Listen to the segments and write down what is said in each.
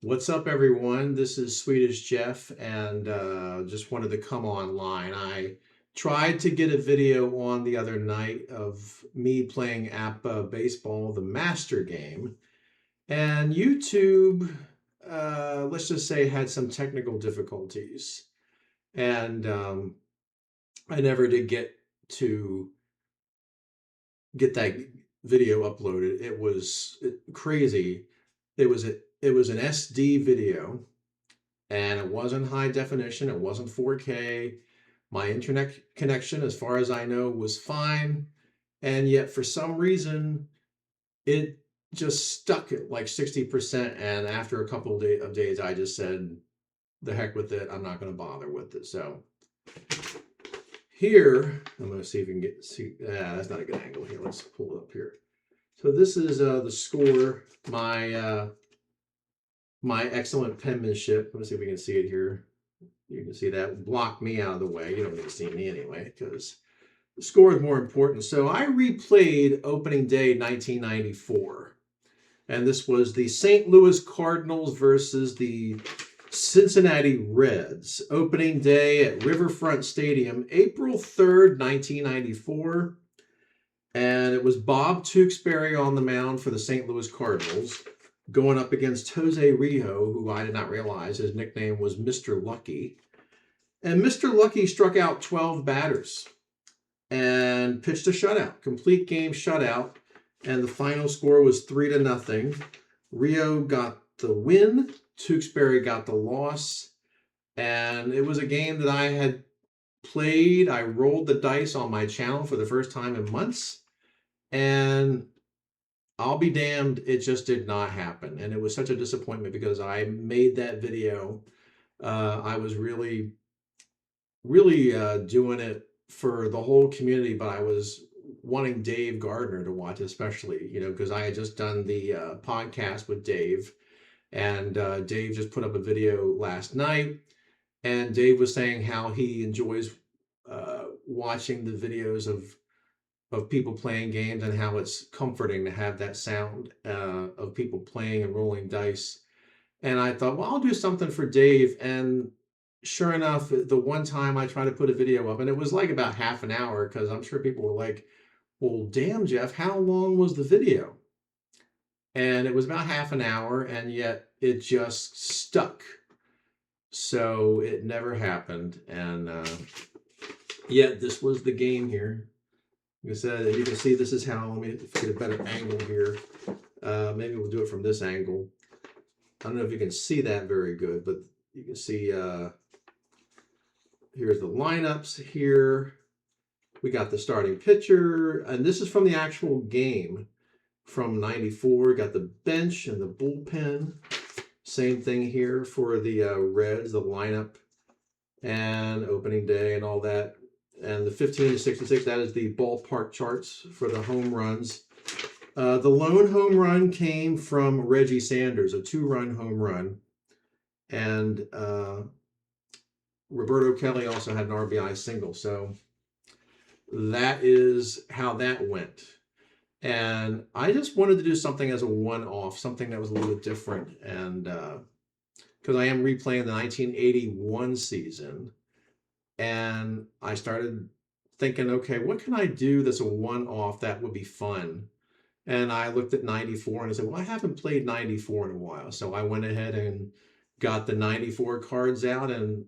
What's up, everyone? This is Swedish Jeff, and just wanted to come online. I tried to get a video on the other night of me playing APBA baseball, the master game, and YouTube, let's just say, had some technical difficulties, and I never did to get that video uploaded. It was crazy. It was an SD video, and it wasn't high definition. It wasn't 4K. My internet connection, as far as I know, was fine. And yet, for some reason, it just stuck at like 60%. And after a couple of days, I just said, the heck with it. I'm not going to bother with it. So here, I'm going to see if we can see. That's not a good angle here. Let's pull it up here. So this is the score. My excellent penmanship. Let's see if we can see it here. You can see that. Block me out of the way. You don't need to see me anyway, because the score is more important. So I replayed opening day 1994. And this was the St. Louis Cardinals versus the Cincinnati Reds. Opening day at Riverfront Stadium, April 3rd, 1994. And it was Bob Tewksbury on the mound for the St. Louis Cardinals, going up against Jose Rijo, who I did not realize his nickname was Mr. Lucky. And Mr. Lucky struck out 12 batters and pitched a shutout, complete game shutout. And the final score was 3-0. Rijo got the win, Tewksbury got the loss. And it was a game that I had played. I rolled the dice on my channel for the first time in months. And I'll be damned, it just did not happen. And it was such a disappointment because I made that video. I was really doing it for the whole community, but I was wanting Dave Gardner to watch, especially, because I had just done the podcast with Dave, and Dave just put up a video last night, and Dave was saying how he enjoys watching the videos of people playing games and how it's comforting to have that sound of people playing and rolling dice. And I thought, well, I'll do something for Dave. And sure enough, the one time I tried to put a video up, and it was like about half an hour, because I'm sure people were like, well, damn, Jeff, how long was the video? And it was about half an hour, and yet it just stuck. So it never happened. And yet this was the game here. Like I said, you can see this is how, let me get a better angle here. Maybe we'll do it from this angle. I don't know if you can see that very good, but you can see here's the lineups here. We got the starting pitcher, and this is from the actual game from 94. Got the bench and the bullpen. Same thing here for the Reds, the lineup and opening day and all that. And the 15 to 66, that is the ballpark charts for the home runs. The lone home run came from Reggie Sanders, a 2-run home run. And Roberto Kelly also had an RBI single. So that is how that went. And I just wanted to do something as a one-off, something that was a little bit different. And because I am replaying the 1981 season. And I started thinking, okay, what can I do that's a one-off that would be fun? And I looked at 94 and I said, well, I haven't played 94 in a while. So I went ahead and got the 94 cards out, and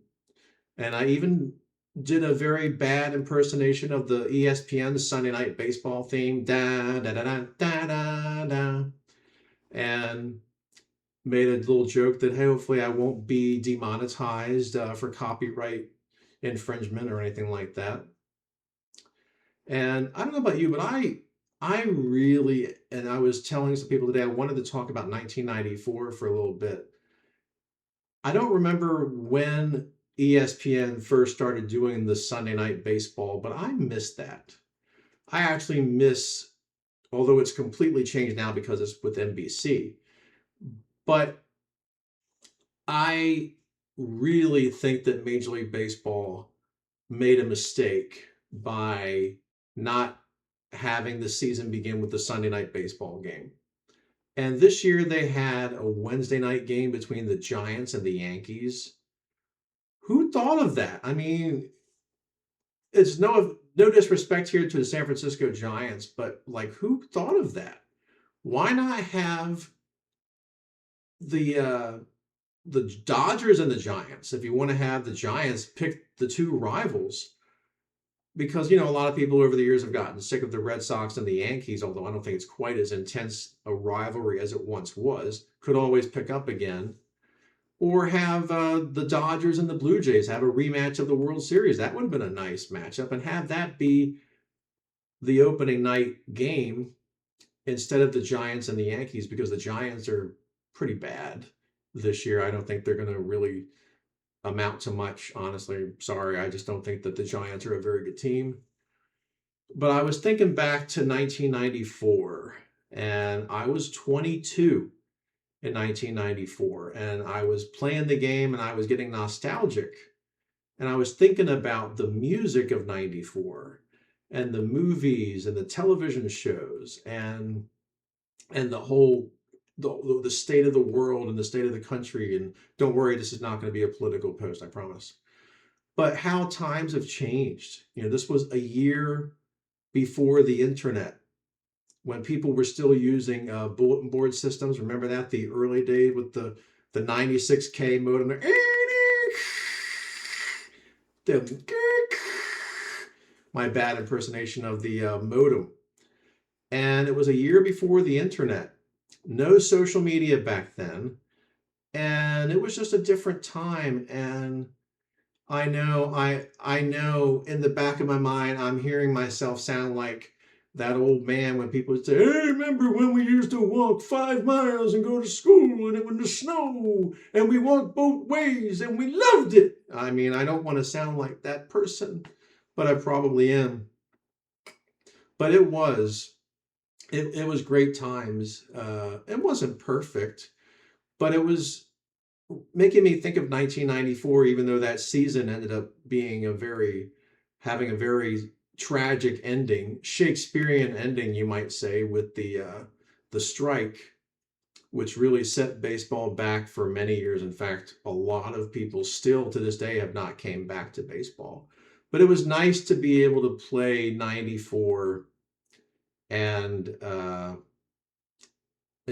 I even did a very bad impersonation of the ESPN Sunday Night Baseball theme, da da da da da da da, and made a little joke that, hey, hopefully I won't be demonetized for copyright infringement or anything like that. And I don't know about you, but I really, and I was telling some people today, I wanted to talk about 1994 for a little bit. I don't remember when ESPN first started doing the Sunday Night Baseball, but I miss that. I actually miss, although it's completely changed now because it's with NBC, but I really think that Major League Baseball made a mistake by not having the season begin with the Sunday Night Baseball game. And this year they had a Wednesday night game between the Giants and the Yankees. Who thought of that? I mean, it's no disrespect here to the San Francisco Giants, but like, who thought of that? Why not have the the Dodgers and the Giants? If you want to have the Giants pick the two rivals, because a lot of people over the years have gotten sick of the Red Sox and the Yankees, although I don't think it's quite as intense a rivalry as it once was. Could always pick up again, or have the Dodgers and the Blue Jays have a rematch of the World Series. That would have been a nice matchup, and have that be the opening night game instead of the Giants and the Yankees, because the Giants are pretty bad this year. I don't think they're going to really amount to much, honestly. Sorry, I just don't think that the Giants are a very good team. But I was thinking back to 1994, and I was 22 in 1994, and I was playing the game and I was getting nostalgic. And I was thinking about the music of 94 and the movies and the television shows and the whole the state of the world and the state of the country. And don't worry, this is not going to be a political post, I promise. But how times have changed. This was a year before the internet, when people were still using bulletin board systems. Remember that, the early days with the 96K modem. My bad impersonation of the modem. And it was a year before the internet. No social media back then. And it was just a different time. And I know in the back of my mind, I'm hearing myself sound like that old man when people would say, "Hey, remember when we used to walk 5 miles and go to school and it was the snow and we walked both ways and we loved it." I mean, I don't want to sound like that person, but I probably am. But it was great times. It wasn't perfect, but it was making me think of 1994, even though that season ended up being having a very tragic ending, Shakespearean ending, you might say, with the strike, which really set baseball back for many years. In fact, a lot of people still to this day have not came back to baseball. But it was nice to be able to play 94 and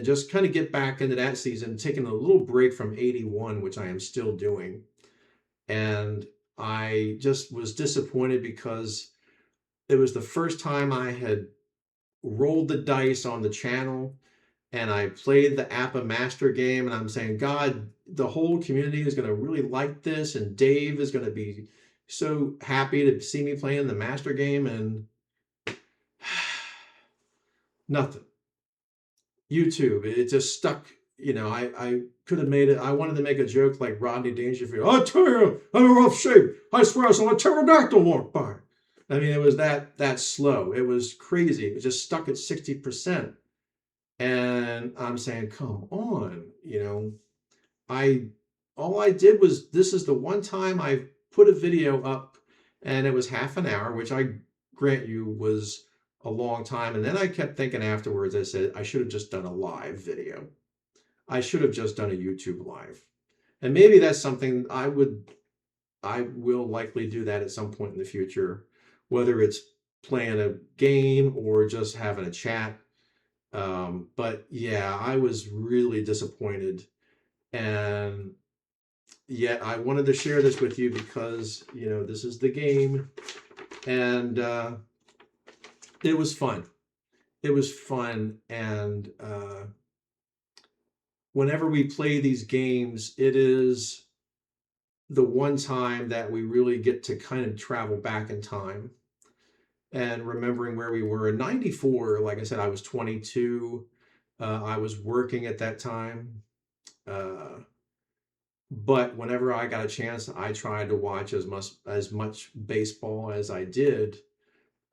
just kind of get back into that season, taking a little break from 81, which I am still doing. And I just was disappointed because it was the first time I had rolled the dice on the channel and I played the APBA master game, and I'm saying, God, the whole community is going to really like this, and Dave is going to be so happy to see me playing the master game, and nothing. YouTube, it just stuck. I could have made it. I wanted to make a joke like Rodney Dangerfield. I tell you, I'm in rough shape. I swear I saw a pterodactyl walk by. I mean, it was that slow. It was crazy. It just stuck at 60%. And I'm saying, come on, I all I did was, this is the one time I put a video up, and it was half an hour, which I grant you was a long time. And then I kept thinking afterwards, I said, I should have just done a live video. I should have just done a YouTube live. And maybe that's something I will likely do that at some point in the future, whether it's playing a game or just having a chat. But yeah, I was really disappointed. And yet I wanted to share this with you because, this is the game. And it was fun. It was fun. And whenever we play these games, it is the one time that we really get to kind of travel back in time and remembering where we were in 94. Like I said, I was 22. I was working at that time. But whenever I got a chance, I tried to watch as much baseball as I did.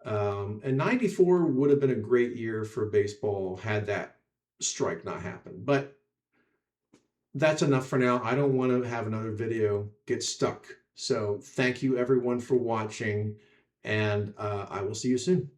And 94 would have been a great year for baseball had that strike not happened. But that's enough for now. I don't want to have another video get stuck. So thank you everyone for watching, and I will see you soon.